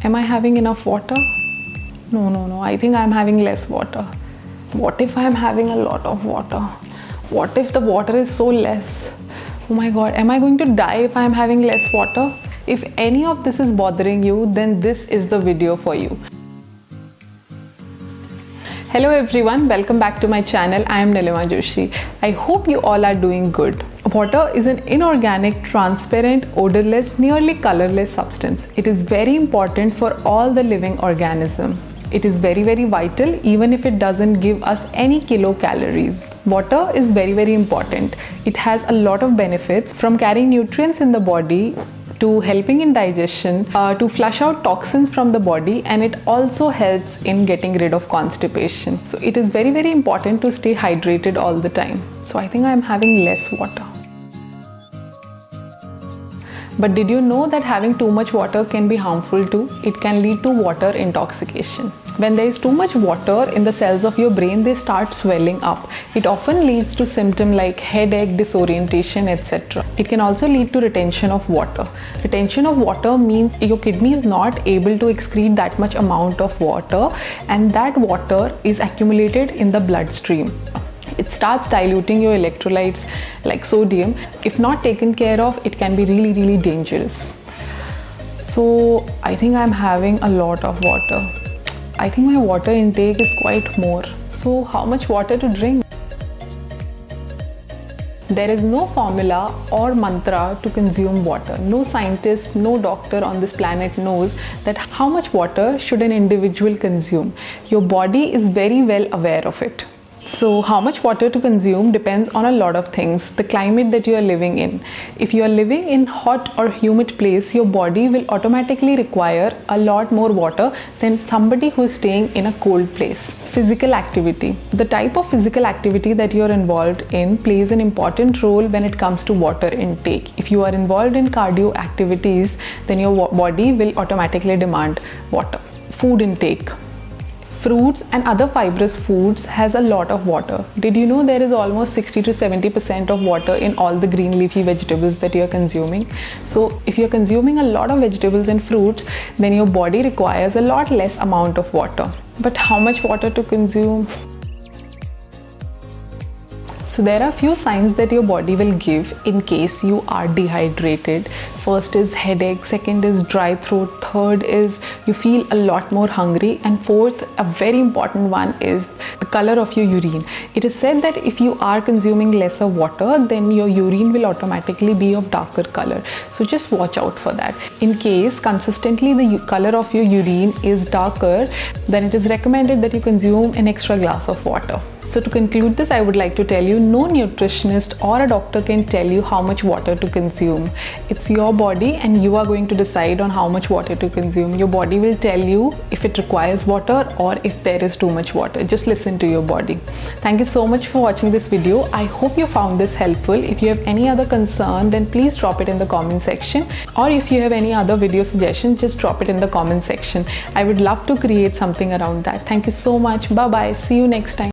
Am I having enough water? No. I think I'm having less water. What if I'm having a lot of water? What if the water is so less? Oh my god, am I going to die if I'm having less water? If any of this is bothering you, then this is the video for you. Hello everyone, welcome back to my channel. I am Nilima Joshi. I hope you all are doing good. Water is an inorganic, transparent, odorless, nearly colorless substance. It is very important for all the living organisms. It is very vital even if it doesn't give us any kilocalories. Water is very important. It has a lot of benefits, from carrying nutrients in the body to helping in digestion, to flush out toxins from the body, and it also helps in getting rid of constipation. So it is very important to stay hydrated all the time. So I think I am having less water. But did you know that having too much water can be harmful too? It can lead to water intoxication. When there is too much water in the cells of your brain, they start swelling up. It often leads to symptoms like headache, disorientation, etc. It can also lead to retention of water. Retention of water means your kidney is not able to excrete that much amount of water, and that water is accumulated in the bloodstream. It starts diluting your electrolytes like sodium. If not taken care of, it can be really dangerous. So I think I'm having a lot of water. I think my water intake is quite more. So how much water to drink? There is no formula or mantra to consume water. No scientist, no doctor on this planet knows that how much water should an individual consume. Your body is very well aware of it. So how much water to consume depends on a lot of things. The climate that you are living in. If you are living in hot or humid place, your body will automatically require a lot more water than somebody who is staying in a cold place. Physical activity. The type of physical activity that you are involved in plays an important role when it comes to water intake. If you are involved in cardio activities, then your body will automatically demand water. Food intake. Fruits and other fibrous foods has a lot of water. Did you know there is almost 60 to 70% of water in all the green leafy vegetables that you are consuming? So if you are consuming a lot of vegetables and fruits, then your body requires a lot less amount of water. But how much water to consume? So there are few signs that your body will give in case you are dehydrated. First is headache, second is dry throat, third is you feel a lot more hungry, and fourth, a very important one, is the color of your urine. It is said that if you are consuming lesser water, then your urine will automatically be of darker color. So just watch out for that. In case consistently the color of your urine is darker, then it is recommended that you consume an extra glass of water. So to conclude this, I would like to tell you, no nutritionist or a doctor can tell you how much water to consume. It's your body and you are going to decide on how much water to consume. Your body will tell you if it requires water or if there is too much water. Just listen to your body. Thank you so much for watching this video. I hope you found this helpful. If you have any other concern, then please drop it in the comment section. Or if you have any other video suggestion, just drop it in the comment section. I would love to create something around that. Thank you so much. Bye bye. See you next time.